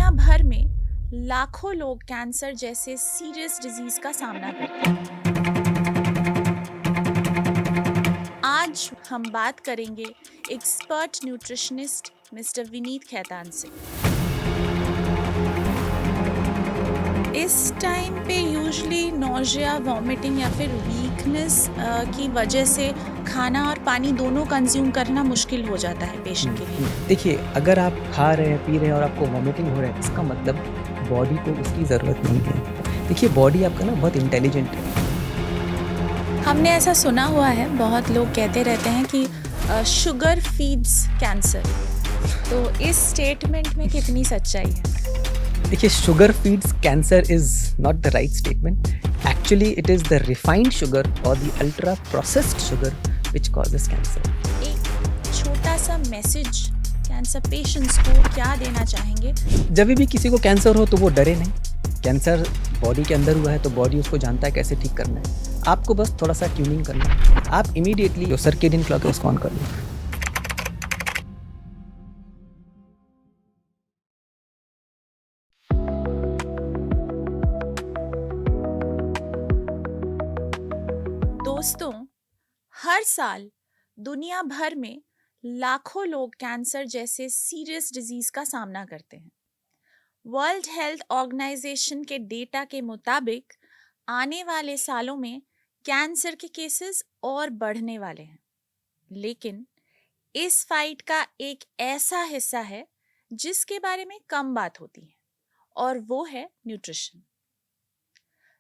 दुनिया भर में लाखों लोग कैंसर जैसे सीरियस डिजीज का सामना करते हैं। आज हम बात करेंगे expert nutritionist mister Vineet Khaitan से। इस टाइम पे यूजुअली नोजिया, वॉमिटिंग या फिर वीकनेस की वजह से खाना और पानी दोनों कंज्यूम करना मुश्किल हो जाता है पेशेंट के लिए। देखिए, अगर आप खा रहे हैं, पी रहे हैं और आपको वॉमिटिंग हो रहा है, इसका मतलब बॉडी को उसकी ज़रूरत नहीं है। देखिए, बॉडी आपका ना बहुत इंटेलिजेंट है। हमने ऐसा सुना हुआ है, बहुत लोग कहते रहते हैं कि शुगर फीड्स कैंसर। तो इस स्टेटमेंट में कितनी सच्चाई है? देखिए, sugar feeds cancer is not the right statement. Actually it is the refined sugar और the ultra processed sugar which causes cancer. एक छोटा सा मैसेज कैंसर पेशेंट्स को क्या देना चाहेंगे? जब भी किसी को कैंसर हो तो वो डरे नहीं। कैंसर बॉडी के अंदर हुआ है तो बॉडी उसको जानता है कैसे ठीक करना है। आपको बस थोड़ा सा ट्यूनिंग करना है। आप इमीडिएटली जो सर्केडियन क्लॉक है उसको ऑन कर लो। दोस्तों, हर साल दुनिया भर में लाखों लोग कैंसर जैसे सीरियस डिजीज का सामना करते हैं। वर्ल्ड हेल्थ ऑर्गेनाइजेशन के डेटा के मुताबिक आने वाले सालों में कैंसर के केसेस और बढ़ने वाले हैं। लेकिन इस फाइट का एक ऐसा हिस्सा है जिसके बारे में कम बात होती है, और वो है न्यूट्रिशन।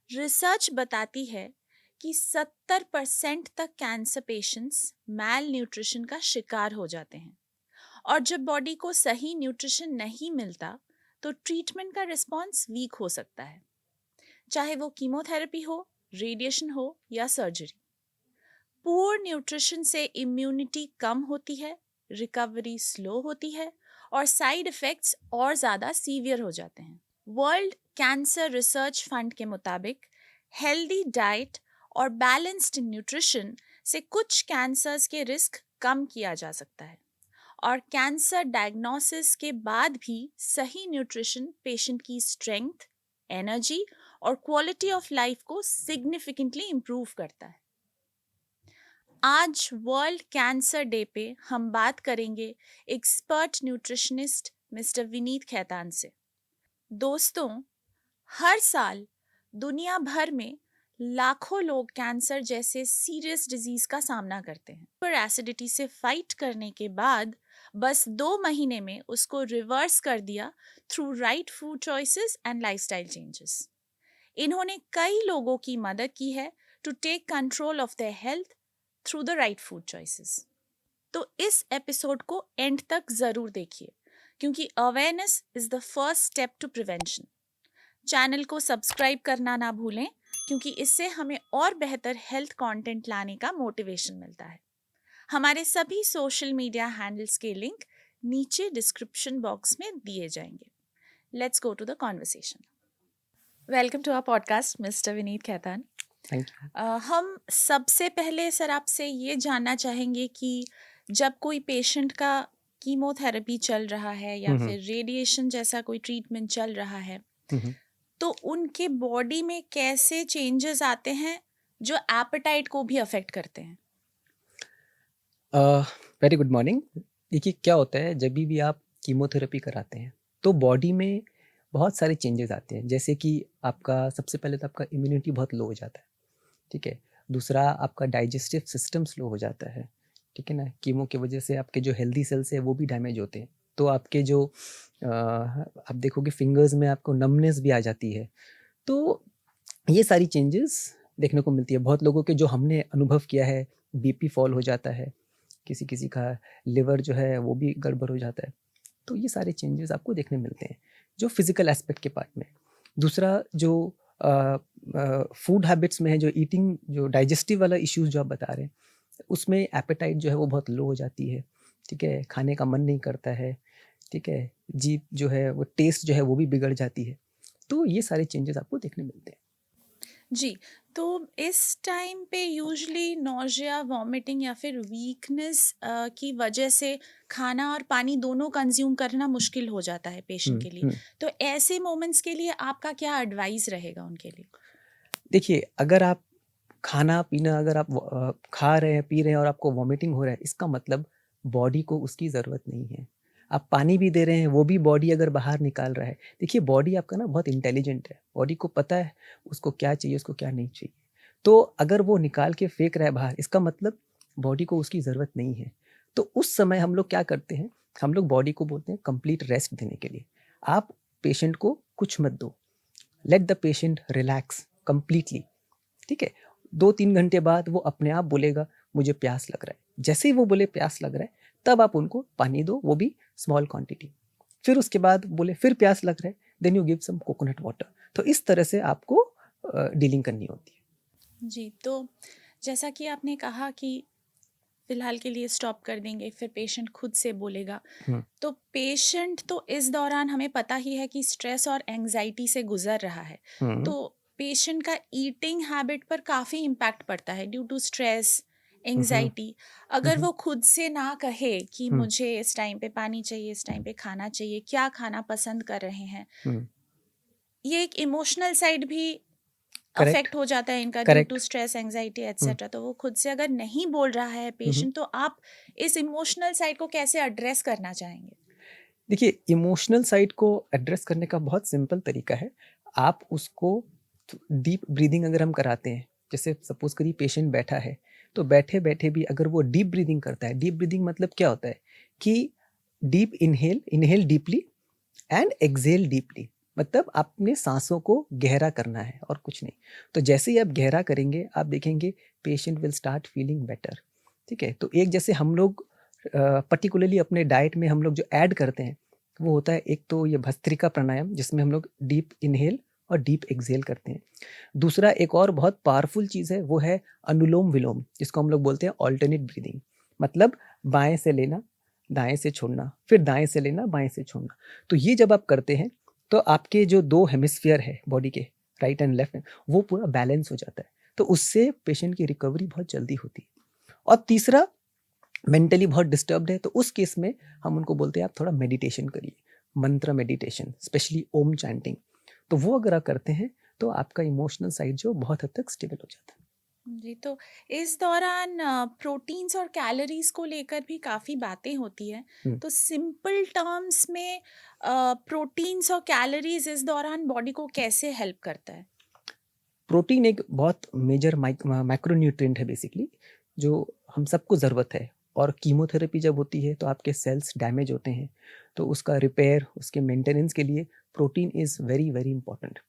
रिसर्च बताती है कि 70% तक कैंसर पेशेंट्स मैल न्यूट्रिशन का शिकार हो जाते हैं, और जब बॉडी को सही न्यूट्रिशन नहीं मिलता तो ट्रीटमेंट का रिस्पॉन्स वीक हो सकता है, चाहे वो कीमोथेरेपी हो, रेडिएशन हो या सर्जरी। पुअर न्यूट्रिशन से इम्यूनिटी कम होती है, रिकवरी स्लो होती है और साइड इफेक्ट्स और ज़्यादा सीवियर हो जाते हैं। वर्ल्ड कैंसर रिसर्च फंड के मुताबिक हेल्दी डाइट और बैलेंस्ड न्यूट्रिशन से कुछ कैंसर्स के रिस्क कम किया जा सकता है, और कैंसर डायग्नोसिस के बाद भी सही न्यूट्रिशन पेशेंट की स्ट्रेंथ, एनर्जी और क्वालिटी ऑफ लाइफ को सिग्निफिकेंटली इम्प्रूव करता है। आज वर्ल्ड कैंसर डे पे हम बात करेंगे expert nutritionist mister Vineet Khaitan से। दोस्तों, हर साल दुनिया भर में लाखों लोग कैंसर जैसे सीरियस डिजीज का सामना करते हैं। पर एसिडिटी से फाइट करने के बाद बस 2 महीने में उसको रिवर्स कर दिया through right food choices and lifestyle changes. इन्होंने कई लोगों की मदद की है to take control of their health through the right food choices. तो इस एपिसोड को एंड तक जरूर देखिए, क्योंकि awareness is the first step to prevention. Channel को सब्सक्राइब करना ना भूलें, क्योंकि इससे हमें और बेहतर हेल्थ कंटेंट लाने का मोटिवेशन मिलता है। हमारे सभी सोशल मीडिया हैंडल्स के लिंक नीचे डिस्क्रिप्शन बॉक्स में दिए जाएंगे। Let's go to the conversation. Welcome to our podcast mister Vineet Khaitan. Thank you. हम सबसे पहले सर आपसे ये जानना चाहेंगे कि जब कोई पेशेंट का कीमोथेरेपी चल रहा है या फिर रेडिएशन जैसा कोई ट्रीटमेंट चल रहा है, तो उनके बॉडी में कैसे चेंजेस आते हैं जो एपेटाइट को भी अफेक्ट करते हैं? Very good morning. देखिए, क्या होता है जब भी आप कीमोथेरेपी कराते हैं तो बॉडी में बहुत सारे चेंजेस आते हैं। जैसे कि आपका सबसे पहले तो आपका इम्यूनिटी बहुत लो हो जाता है, ठीक है। दूसरा, आपका डाइजेस्टिव सिस्टम स्लो हो जाता है, ठीक है ना। कीमो की वजह से आपके जो हेल्दी सेल्स है वो भी डैमेज होते हैं। तो आपके जो आप देखोगे फिंगर्स में आपको नमनेस भी आ जाती है। तो ये सारी चेंजेस देखने को मिलती है। बहुत लोगों के जो हमने अनुभव किया है, बीपी फॉल हो जाता है, किसी किसी का लिवर जो है वो भी गड़बड़ हो जाता है। तो ये सारे चेंजेस आपको देखने मिलते हैं जो फिजिकल एस्पेक्ट के पार्ट में। दूसरा, जो फूड हैबिट्स में है, जो ईटिंग, जो डाइजेस्टिव वाला इश्यूज जो आप बता रहे हैं, उसमें एपेटाइट जो है वो बहुत लो हो जाती है, ठीक है। खाने का मन नहीं करता है, ठीक है। जीभ जो है वो टेस्ट जो है वो भी बिगड़ जाती है। तो ये सारे चेंजेस आपको देखने मिलते हैं। जी, तो इस टाइम पे यूजुअली नौजिया, वॉमिटिंग या फिर वीकनेस की वजह से खाना और पानी दोनों कंज़्यूम करना मुश्किल हो जाता है पेशेंट हुँ, के लिए। हुँ। तो ऐसे मोमेंट्स के लिए आपका क्या एडवाइस रहेगा उनके लिए? देखिए, अगर आप खाना-पीना अगर आप खा रहे हैं, पी रहे हैं और आपको वॉमिटिंग हो रहा है, इसका मतलब बॉडी को उसकी ज़रूरत नहीं है। आप पानी भी दे रहे हैं, वो भी बॉडी अगर बाहर निकाल रहा है। देखिए, बॉडी आपका ना बहुत इंटेलिजेंट है। बॉडी को पता है उसको क्या चाहिए, उसको क्या नहीं चाहिए। तो अगर वो निकाल के फेंक रहा है बाहर, इसका मतलब बॉडी को उसकी ज़रूरत नहीं है। तो उस समय हम लोग क्या करते हैं, हम लोग बॉडी को बोलते हैं कंप्लीट रेस्ट देने के लिए। आप पेशेंट को कुछ मत दो। Let the patient relax completely. ठीक है? 2-3 घंटे बाद वो अपने आप बोलेगा मुझे प्यास लग रहा है। जैसे ही वो बोले प्यास लग रहा है, तब आप उनको पानी दो, वो भी स्मॉल क्वांटिटी। फिर उसके बाद बोले फिर प्यास लग रहा है, then you give some coconut water. तो इस तरह से आपको डीलिंग करनी होती है। जी, तो जैसा कि आपने कहा कि फ़िलहाल के लिए स्टॉप कर देंगे, फिर पेशेंट खुद से बोलेगा। हुँ, तो पेशेंट तो इस दौरान हमें पता ही है कि स्ट्रेस और एंग्जायटी से गुज़र रहा है। हुँ, तो पेशेंट का ईटिंग हैबिट पर काफ़ी इम्पैक्ट पड़ता है due to stress, hmm, hmm, anxiety. Hmm, अगर हुँ, वो खुद से ना कहे कि हुँ, मुझे इस टाइम पे पानी चाहिए, इस टाइम पे खाना चाहिए, क्या खाना पसंद कर रहे हैं, हुँ। ये एक इमोशनल साइड भी करेक्ट, अफेक्ट हो जाता है इनका due to correct. Stress, anxiety um, etcetera. तो वो खुद से अगर नहीं बोल रहा है हुँ, हुँ। पेशेंट, तो आप इस इमोशनल साइड को कैसे एड्रेस करना चाहेंगे? देखिए, इमोशनल साइड को एड्रेस करने का बहुत सिंपल तरीका है। आप उसको डीप ब्रीथिंग अगर हम कराते हैं, जैसे सपोज़ करिए पेशेंट बैठा है, तो बैठे-बैठे भी अगर वो डीप ब्रीथिंग करता है, डीप ब्रीथिंग मतलब क्या होता है कि deep inhale, inhale deeply and exhale deeply. मतलब आपने साँसों को गहरा करना है और कुछ नहीं। तो जैसे ही आप गहरा करेंगे, आप देखेंगे patient will start feeling better. ठीक है? तो एक जैसे हम लोग पर्टिकुलरली अपने डाइट में हम लोग जो ऐड करते हैं, वो होता है एक तो ये भस्त्रिका प्राणायाम जिसमें हम लोग डीप इन्हेल और डीप एक्सहेल करते हैं। दूसरा एक और बहुत पावरफुल चीज़ है, वो है अनुलोम-विलोम, जिसको हम लोग बोलते हैं अल्टरनेट ब्रीथिंग। मतलब बाएँ से लेना, दाएँ से छोड़ना, फिर दाएँ से लेना, बाएँ से छोड़ना। तो ये जब आप करते हैं, तो आपके जो 2 हेमिस्फीयर है बॉडी के, राइट एंड लेफ्ट, वो पूरा बैलेंस हो जाता है। तो उससे पेशेंट की रिकवरी बहुत जल्दी होती है। और तीसरा, मेंटली बहुत डिस्टर्ब्ड है, तो उस केस में हम उनको बोलते हैं आप थोड़ा मेडिटेशन करिए, मंत्र मेडिटेशन, स्पेशली ओम चैंटिंग। तो वो अगर आप करते हैं, तो आपका इमोशनल साइड जो बहुत हद तक स्टेबल हो जाता है। जी, तो इस दौरान प्रोटीन्स और कैलोरीज को लेकर भी काफ़ी बातें होती हैं। हुँ। तो सिंपल टर्म्स में प्रोटीन्स और कैलोरीज इस दौरान बॉडी को कैसे हेल्प करता है? प्रोटीन एक बहुत मेजर मैक्रोन्यूट्रिएंट है बेसिकली, जो हम सबको ज़रूरत है। और कीमोथेरेपी जब होती है तो आपके सेल्स डैमेज होते हैं, तो उसका रिपेयर, उसके मेंटेनेंस के लिए protein is very very important.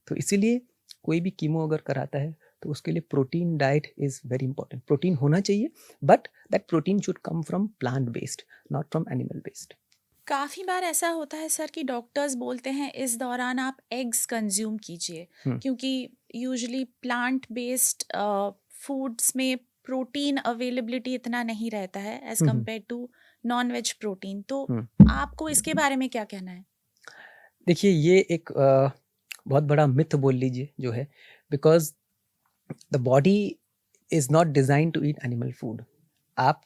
तो इसीलिए कोई भी कीमो अगर कराता है तो उसके लिए protein diet is very important. Protein होना चाहिए, but that protein should come from plant based, not from animal based. काफ़ी बार ऐसा होता है सर कि डॉक्टर्स बोलते हैं इस दौरान आप एग्स कंज्यूम कीजिए, हुँ, क्योंकि यूजुअली प्लांट बेस्ड फूड्स में प्रोटीन अवेलेबिलिटी इतना नहीं रहता है as um, um, compare to non veg protein. तो हुँ। आपको इसके बारे में क्या कहना है? देखिए ये एक बहुत बड़ा मिथ बोल लीजिए जो है, because the body is not design to eat animal food. आप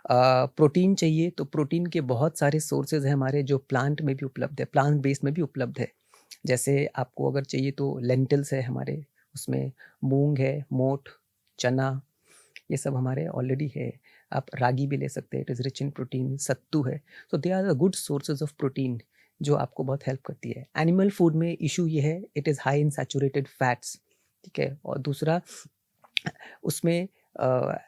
प्रोटीन चाहिए तो प्रोटीन के बहुत सारे सोर्सेज़ हैं हमारे जो प्लांट में भी उपलब्ध है, प्लांट बेस्ड में भी उपलब्ध है। जैसे आपको अगर चाहिए तो लेंटिल्स है हमारे, उसमें मूँग है, मोठ, चना, ये सब हमारे ऑलरेडी है। आप रागी भी ले सकते हैं, it is rich in protein, sattu है। So they are the good sources of protein जो आपको बहुत हेल्प करती है। एनिमल फूड में इश्यू ये है, it is high in saturated fats, ठीक है? और दूसरा उसमें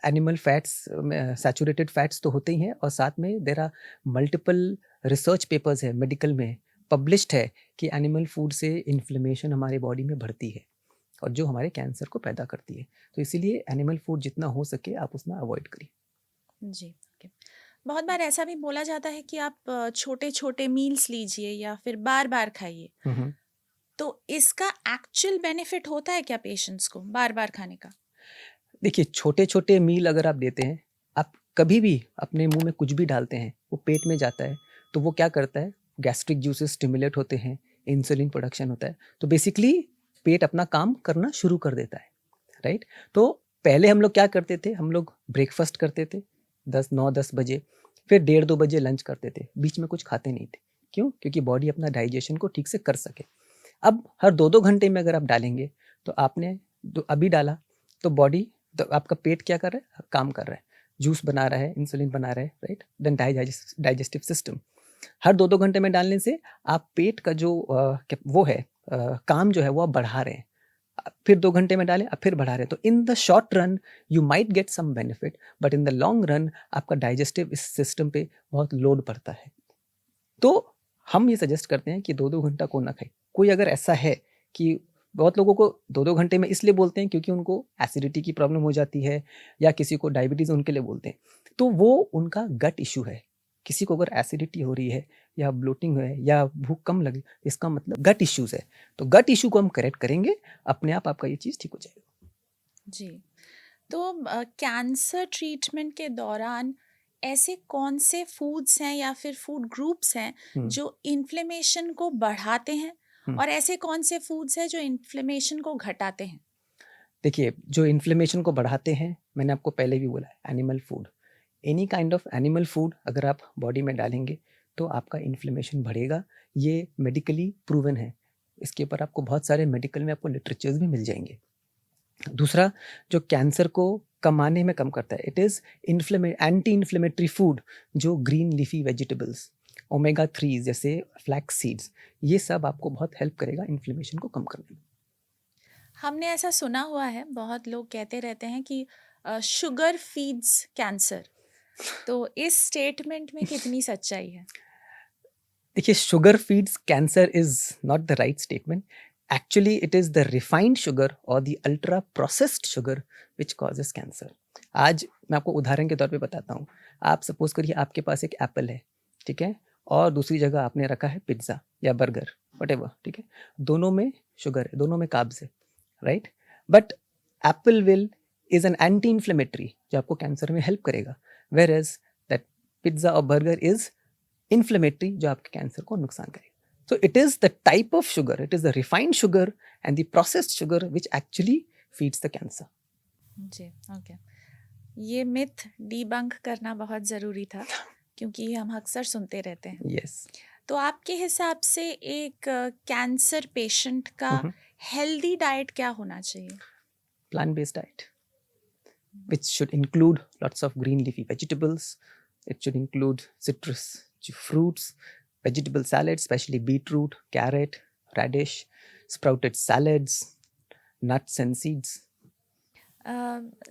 एनिमल फैट्स में सैचुरेटेड फैट्स तो होते ही हैं, और साथ में there are multiple research papers है मेडिकल में पब्लिश्ड है कि एनिमल फूड से इन्फ्लेमेशन हमारे बॉडी में बढ़ती है और जो हमारे कैंसर को पैदा करती है। तो इसीलिए एनिमल फूड जितना हो सके आप उतना अवॉइड करिए। जी, ओके। बहुत बार ऐसा भी बोला जाता है कि आप छोटे-छोटे मील्स लीजिए या फिर बार-बार खाइए। हुँ, हुँ। तो इसका एक्चुअल बेनिफिट होता है क्या पेशेंट्स को बार-बार खाने का? देखिए, छोटे-छोटे मील अगर आप देते हैं, आप कभी भी अपने मुँह में कुछ भी डालते हैं, वो पेट में जाता है, तो वो क्या करता है, गैस्ट्रिक जूसेस स्टिमुलेट होते हैं, इंसुलिन प्रोडक्शन होता है। तो बेसिकली पेट अपना काम करना शुरू कर देता है, राइट? तो पहले हम लोग क्या करते थे, हम लोग ब्रेकफास्ट करते थे 9-10 बजे, फिर 1:30-2 बजे लंच करते थे, बीच में कुछ खाते नहीं थे। क्यों? क्योंकि बॉडी अपना डाइजेशन को ठीक से कर सके। अब हर 2-2 घंटे में अगर आप डालेंगे, तो आपने अभी डाला, तो बॉडी, तो आपका पेट क्या कर रहा है? काम कर रहा है, जूस बना रहा है, इंसुलिन बना रहा है, राइट? Then digestive system. हर 2-2 घंटे में डालने से आप पेट का जो वो है, काम जो है वो आप बढ़ा रहे हैं। फिर 2 घंटे में डालें, अब फिर बढ़ा रहे हैं। तो in the short run you might get some benefit, but in the long run आपका डाइजेस्टिव इस सिस्टम पे बहुत लोड पड़ता है। तो हम ये सजेस्ट करते हैं कि 2-2 घंटा को ना खाएं। कोई अगर ऐसा है कि बहुत लोगों को 2-2 घंटे में इसलिए बोलते हैं क्योंकि उनको एसिडिटी की प्रॉब्लम हो जाती है, या किसी को डायबिटीज़, उनके लिए बोलते हैं। तो वो उनका गट इश्यू है। किसी को अगर एसिडिटी हो रही है या ब्लोटिंग है या भूख कम लगी, इसका मतलब गट इश्यूज़ है। तो गट इश्यू को हम करेक्ट करेंगे, अपने आप आपका ये चीज़ ठीक हो जाएगा। जी। तो कैंसर ट्रीटमेंट के दौरान ऐसे कौन से फूड्स हैं या फिर फूड ग्रुप्स हैं हुँ, जो इन्फ्लेमेशन को बढ़ाते हैं, हुँ। और ऐसे कौन से फूड्स हैं जो इन्फ्लेमेशन को घटाते हैं? देखिए, जो इन्फ्लेमेशन को बढ़ाते हैं, मैंने आपको पहले भी बोला है, animal food. Any kind of animal food अगर आप बॉडी में डालेंगे, तो आपका इन्फ्लेमेशन बढ़ेगा। ये मेडिकली प्रूवन है। इसके ऊपर आपको बहुत सारे मेडिकल में आपको लिटरेचर्स भी मिल जाएँगे। दूसरा, जो कैंसर को कमाने में कम करता है, it is anti inflammatory food, जो ग्रीन लीफी वेजिटेबल्स, ओमेगा 3 जैसे फ्लैक्स सीड्स, ये सब आपको बहुत हेल्प करेगा इन्फ्लेमेशन को कम करने में। हमने ऐसा सुना हुआ है, बहुत लोग कहते रहते हैं कि शुगर फीड्स कैंसर। तो इस स्टेटमेंट में कितनी सच्चाई है? देखिए, sugar feeds cancer is not the right statement. Actually it is the refined sugar और the ultra processed sugar which causes cancer. आज मैं आपको उदाहरण के तौर पे बताता हूँ। आप सपोज करिए आपके पास एक एप्पल है, ठीक है, और दूसरी जगह आपने रखा है पिज्ज़ा या बर्गर, वटेवर, ठीक है। दोनों में शुगर है, दोनों में कार्ब्स है, right? But Apple will is an anti inflammatory जो आपको कैंसर में हेल्प करेगा, वेर एज दैट पिज्ज़ा और बर्गर इज इन्फ्लेमेटरी जो आपके कैंसर को नुकसान करेगा। So it is the type of sugar, it is the refined sugar and the processed sugar which actually feeds the cancer. जी, okay. ये myth debunk करना बहुत ज़रूरी था, क्योंकि हम अक्सर सुनते रहते हैं। Yes. तो आपके हिसाब से एक कैंसर पेशेंट का Mhm. हेल्दी डाइट क्या होना चाहिए? Plant-based diet, which should include lots of green leafy vegetables. It should include citrus fruits, vegetable salads, especially beetroot, carrot, radish, sprouted salads, nuts and seeds.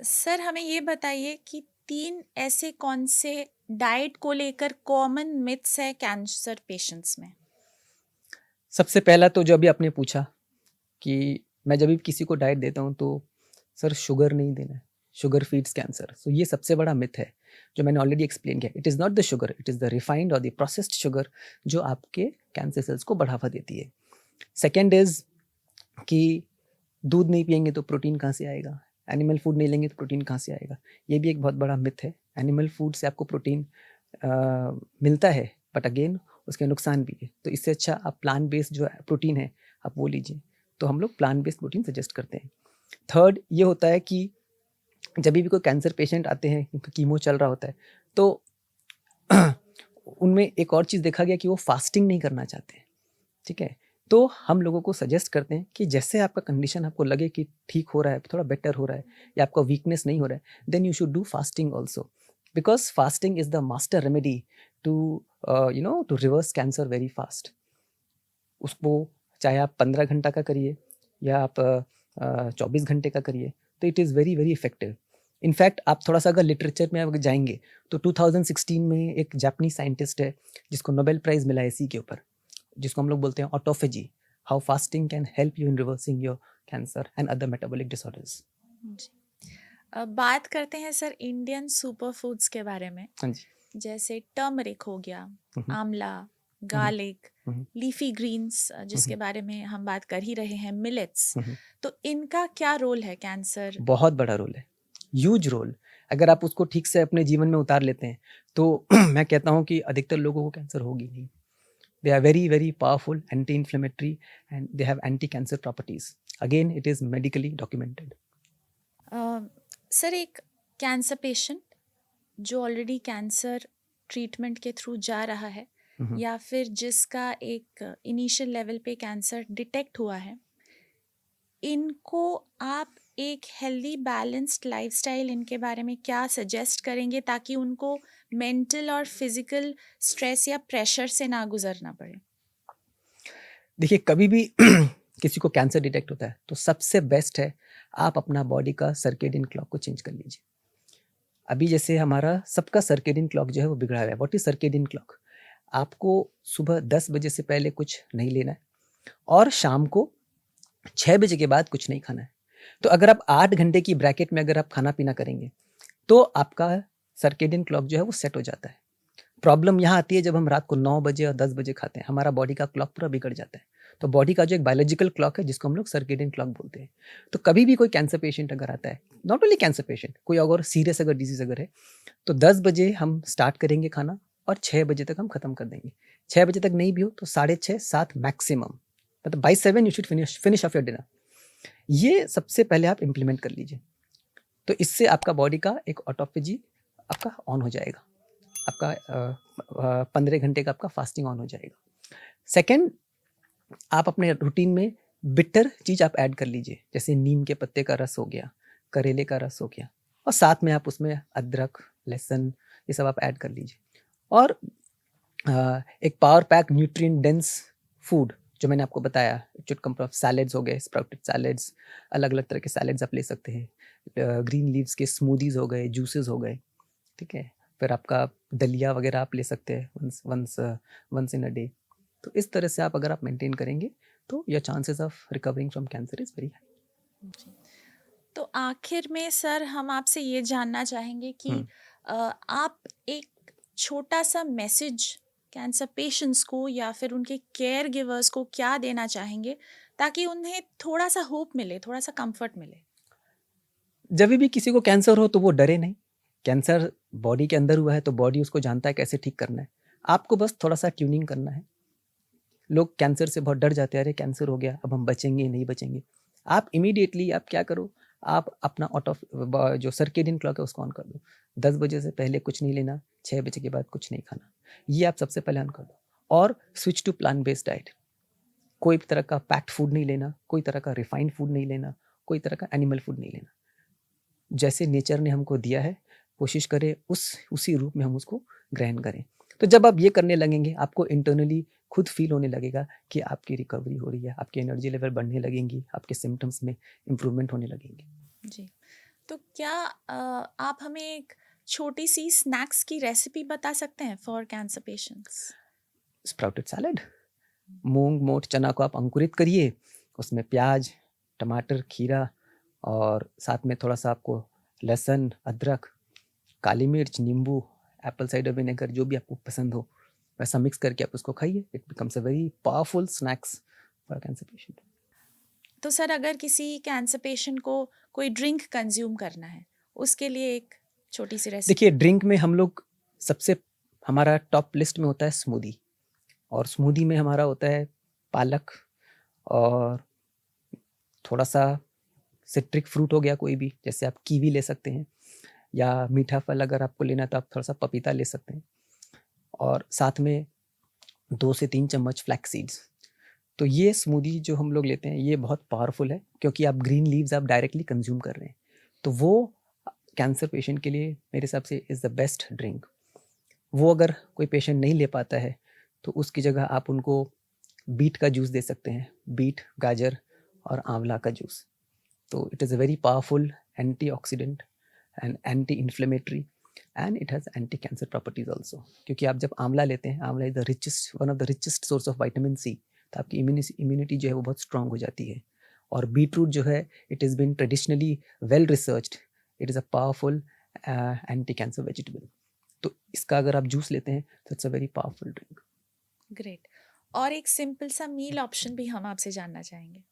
Sir, हमें ये बताइए कि 3 ऐसे कौन से डाइट को लेकर कॉमन मिथ्स है कैंसर पेशेंट्स में? सबसे पहला तो जो अभी आपने पूछा कि मैं जब भी किसी को डाइट देता हूँ तो सर शुगर नहीं देना है, शुगर फीड्स कैंसर। सो ये सबसे बड़ा मिथ है जो मैंने ऑलरेडी एक्सप्लेन किया। It is not the sugar, it is the refined और द प्रोसेस्ड शुगर जो आपके कैंसर सेल्स को बढ़ावा देती है। सेकेंड इज़ कि दूध नहीं पियेंगे तो प्रोटीन कहाँ से आएगा, एनिमल फूड नहीं लेंगे तो प्रोटीन कहाँ से आएगा। ये भी एक बहुत बड़ा मिथ है। एनिमल फूड से आपको प्रोटीन मिलता है, बट अगेन उसके नुकसान भी है। तो इससे अच्छा आप प्लांट बेस्ड जो प्रोटीन है आप वो लीजिए। तो हम लोग प्लांट बेस्ड प्रोटीन सजेस्ट करते हैं। थर्ड ये होता है कि जब भी कोई कैंसर पेशेंट आते हैं, उनका कीमो चल रहा होता है, तो उनमें एक और चीज़ देखा गया कि वो फास्टिंग नहीं करना चाहते हैं, ठीक है। तो हम लोगों को सजेस्ट करते हैं कि जैसे आपका कंडीशन आपको लगे कि ठीक हो रहा है, थोड़ा बेटर हो रहा है, या आपका वीकनेस नहीं हो रहा है, then you should do fasting also, because fasting is the master remedy to to reverse cancer very fast. उसको चाहे आप 15 घंटा का करिए या आप 24 घंटे का करिए, तो it is very very effective. In fact आप थोड़ा सा अगर लिटरेचर में अगर जाएंगे तो 2016 में एक जापानीज साइंटिस्ट है जिसको नोबेल प्राइज़ मिला है इसी के ऊपर, जिसको हम लोग बोलते हैं autophagy, how fasting can help you in reversing your cancer and other metabolic disorders. जी। अब बात करते हैं सर इंडियन सुपर फूड्स के बारे में। हाँ जी। जैसे टर्मरिक हो गया, हम्म, आंवला, हम्म, गार्लिक, हम्म, लीफी ग्रीन्स जिसके हम्म, बारे में हम बात कर ही रहे हैं, मिलेट्स। हम्म। तो इनका क्या रोल है कैंसर? बहुत बड़ा रोल है, ह्यूज रोल। अगर आप उसको ठीक से अपने जीवन में उतार लेते हैं तो मैं कहता हूँ कि अधिकतर लोगों को कैंसर होगी नहीं। They are very, very powerful anti-inflammatory and they have anti-cancer properties. Again, it is medically documented. Sir एक कैंसर पेशेंट जो ऑलरेडी कैंसर ट्रीटमेंट के थ्रू जा रहा है Mhm. या फिर जिसका एक इनिशियल लेवल पे कैंसर डिटेक्ट हुआ है, इनको आप एक हेल्दी बैलेंस्ड लाइफस्टाइल इनके बारे में क्या सजेस्ट करेंगे ताकि उनको मेंटल और फिजिकल स्ट्रेस या प्रेशर से ना गुजरना पड़े? देखिए, कभी भी किसी को कैंसर डिटेक्ट होता है तो सबसे बेस्ट है आप अपना बॉडी का सर्केडियन क्लॉक को चेंज कर लीजिए। अभी जैसे हमारा सबका सर्केडियन क्लॉक जो है वो बिगड़ा हुआ है। What is circadian clock? आपको सुबह 10 बजे से पहले कुछ नहीं लेना है और शाम को 6 बजे के बाद कुछ नहीं खाना है। तो अगर आप 8 घंटे की ब्रैकेट में अगर आप खाना पीना करेंगे तो आपका सर्केडियन क्लॉक जो है वो सेट हो जाता है। प्रॉब्लम यहाँ आती है जब हम रात को 9 बजे और 10 बजे खाते हैं, हमारा बॉडी का क्लॉक पूरा बिगड़ जाता है। तो बॉडी का जो एक बायोलॉजिकल क्लॉक है जिसको हम लोग सर्केडियन क्लॉक बोलते हैं। तो कभी भी कोई कैंसर पेशेंट अगर आता है, नॉट ओनली कैंसर पेशेंट, कोई अगर सीरियस अगर डिजीज अगर है, तो 10 बजे हम स्टार्ट करेंगे खाना और 6 बजे तक हम खत्म कर देंगे। 6 बजे तक नहीं भी हो तो 6:30 7 मैक्सिमम, मतलब by 7 you should finish off your dinner. ये सबसे पहले आप इम्प्लीमेंट कर लीजिए। तो इससे आपका बॉडी का एक ऑटोफेजी आपका ऑन हो जाएगा, आपका 15 घंटे का आपका फास्टिंग ऑन हो जाएगा। सेकेंड, आप अपने रूटीन में बिटर चीज आप ऐड कर लीजिए, जैसे नीम के पत्ते का रस हो गया, करेले का रस हो गया, और साथ में आप उसमें अदरक, लहसुन, ये सब आप ऐड कर लीजिए। और एक power pack nutrient dense food जो मैंने आपको बताया, it should come from salads हो गए, स्प्राउटेड सैलेड्स, अलग अलग तरह के सैलेड्स आप ले सकते हैं, ग्रीन लीव्स के स्मूदीज हो गए, जूसेस हो गए, ठीक है। फिर आपका दलिया वगैरह आप ले सकते हैं वंस इन अ डे। तो इस तरह से आप अगर आप मेंटेन करेंगे तो your chances of recovering from cancer is very high. तो आखिर में सर हम आपसे ये जानना चाहेंगे कि आप एक छोटा सा मैसेज कैंसर पेशेंट्स को या फिर उनके केयर गिवर्स को क्या देना चाहेंगे ताकि उन्हें थोड़ा सा होप मिले, थोड़ा सा कंफर्ट मिले? जब भी किसी को कैंसर हो तो वो डरे नहीं। कैंसर बॉडी के अंदर हुआ है तो बॉडी उसको जानता है कैसे ठीक करना है। आपको बस थोड़ा सा ट्यूनिंग करना है। लोग कैंसर से बहुत डर जाते हैं, अरे कैंसर हो गया अब हम बचेंगे नहीं बचेंगे। आप इमीडिएटली आप क्या करो, आप अपना ऑटो जो सर्केडियन क्लॉक है उसको ऑन कर दो। 10 बजे से पहले कुछ नहीं लेना, 6 बजे के बाद कुछ नहीं खाना, ये आप सबसे पहले ऑन कर दो। और switch to plant based diet. कोई तरह का पैक्ड फूड नहीं लेना, कोई तरह का रिफाइंड फूड नहीं लेना, कोई तरह का एनिमल फूड नहीं लेना। जैसे नेचर ने हमको दिया है कोशिश करें उसी रूप में हम उसको ग्रहण करें। तो जब आप ये करने लगेंगे आपको इंटरनली खुद फील होने लगेगा कि आपकी रिकवरी हो रही है, आपकी एनर्जी लेवल बढ़ने लगेंगी, आपके सिम्टम्स में इम्प्रूवमेंट होने लगेंगे। जी, तो क्या आप हमें एक छोटी सी स्नैक्स की रेसिपी बता सकते हैं for cancer patients? Sprouted salad, मूंग मोट चना को आप अंकुरित करिए, उसमें प्याज, टमाटर, खीरा और साथ में थोड़ा सा आपको लहसुन, अदरक, काली मिर्च, नींबू, एप्पल साइडर विनेगर, जो भी आपको पसंद हो वैसा मिक्स करके आप उसको खाइए। It becomes a very powerful snacks for cancer patient. तो सर अगर किसी कैंसर पेशेंट को कोई ड्रिंक कंज्यूम करना है, उसके लिए एक छोटी सी रेसिपी? देखिए, ड्रिंक में हम लोग सबसे हमारा टॉप लिस्ट में होता है स्मूदी, और स्मूदी में हमारा होता है पालक और थोड़ा सा सिट्रिक फ्रूट हो गया कोई भी, जैसे आप कीवी ले सकते हैं, या मीठा फल अगर आपको लेना है तो आप थोड़ा सा पपीता ले सकते हैं, और साथ में 2 से 3 चम्मच फ्लैक्स सीड्स। तो ये स्मूदी जो हम लोग लेते हैं ये बहुत पावरफुल है क्योंकि आप ग्रीन लीव्स आप डायरेक्टली कंज्यूम कर रहे हैं। तो वो कैंसर पेशेंट के लिए मेरे हिसाब से इज़ द बेस्ट ड्रिंक। वो अगर कोई पेशेंट नहीं ले पाता है तो उसकी जगह आप उनको बीट का जूस दे सकते हैं, बीट, गाजर और आंवला का जूस। तो it is a very powerful antioxidant and anti inflammatory and it has anti cancer properties also. क्योंकि आप जब आंवला लेते हैं, amla is the richest, one of the richest source of vitamin C, तो आपकी इम्यूनिटी जो है वो बहुत स्ट्रांग हो जाती है। और बीटरूट जो है it is been traditionally well researched, it is a powerful anti cancer vegetable. तो इसका अगर आप जूस लेते हैं तो it's a very powerful drink. Great. और एक सिंपल सा मील ऑप्शन भी हम आपसे जानना चाहेंगे।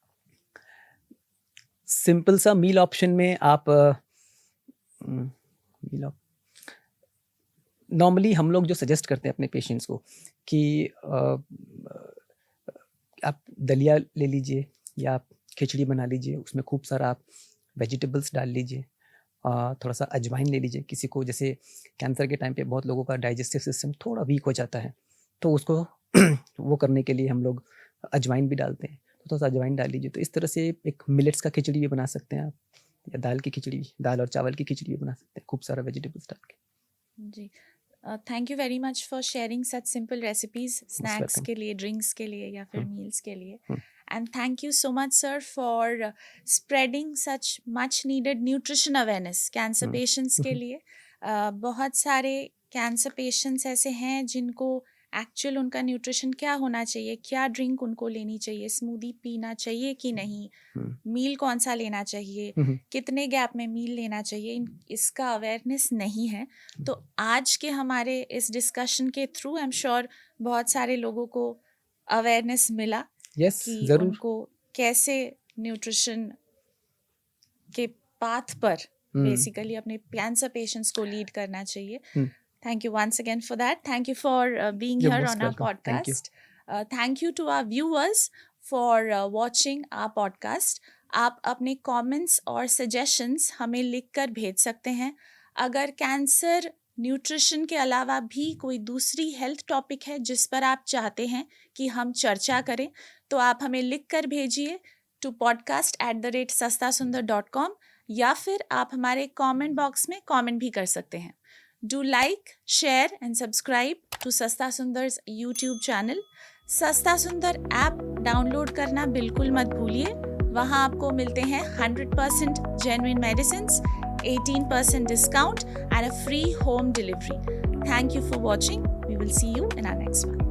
सिंपल सा मील ऑप्शन में आप मील नॉर्मली हम लोग जो सजेस्ट करते हैं अपने पेशेंट्स को कि आप दलिया ले लीजिए या आप खिचड़ी बना लीजिए, उसमें खूब सारा आप वेजिटेबल्स डाल लीजिए, थोड़ा सा अजवाइन ले लीजिए। किसी को जैसे कैंसर के टाइम पे बहुत लोगों का डाइजेस्टिव सिस्टम थोड़ा वीक हो जाता है, तो उसको वो करने के लिए हम लोग अजवाइन भी डालते हैं, तो थोड़ा सा अजवाइन डाल लीजिए। तो इस तरह से एक मिलेट्स का खिचड़ी भी बना सकते हैं आप, या दाल की खिचड़ी, दाल और चावल की खिचड़ी भी बना सकते हैं खूब सारा वेजिटेबल्स डाल के। जी, thank you very much for sharing such simple recipes, snacks welcome. के लिए, ड्रिंक्स के लिए या फिर मील्स के लिए। Hmm, and thank you so much sir for spreading such much needed nutrition awareness cancer hmm, patients के लिए। बहुत सारे कैंसर पेशेंट्स ऐसे हैं जिनको एक्चुअल उनका न्यूट्रिशन क्या होना चाहिए, क्या ड्रिंक उनको लेनी चाहिए, स्मूदी पीना चाहिए कि नहीं, हम्म, मील कौन सा लेना चाहिए, हम्म, कितने गैप में मील लेना चाहिए, इसका अवेयरनेस नहीं है। तो आज के हमारे इस डिस्कशन के थ्रू आई एम श्योर बहुत सारे लोगों को अवेयरनेस मिला यस कि जरूर। उनको कैसे न्यूट्रिशन के पाथ पर हम्म, बेसिकली अपने कैंसर पेशेंट्स को लीड करना चाहिए। हम्म, Thank you once again for that. Thank you for being you're here most on our welcome. Thank you. podcast. Thank you to our viewers for watching our podcast. आप अपने comments और suggestions हमें लिखकर भेज सकते हैं। अगर कैंसर न्यूट्रिशन के अलावा भी कोई दूसरी हेल्थ टॉपिक है जिस पर आप चाहते हैं कि हम चर्चा करें, तो आप हमें लिखकर भेजिए to podcast@sastasundar.com, या फिर आप हमारे कमेंट बॉक्स में कमेंट भी कर सकते हैं। Do like, share and subscribe to सस्ता सुंदर's YouTube channel. सस्ता सुंदर ऐप डाउनलोड करना बिल्कुल मत भूलिए। वहाँ आपको मिलते हैं 100% genuine medicines, 18% discount and a free home delivery. Thank you for watching. We will see you in our next one.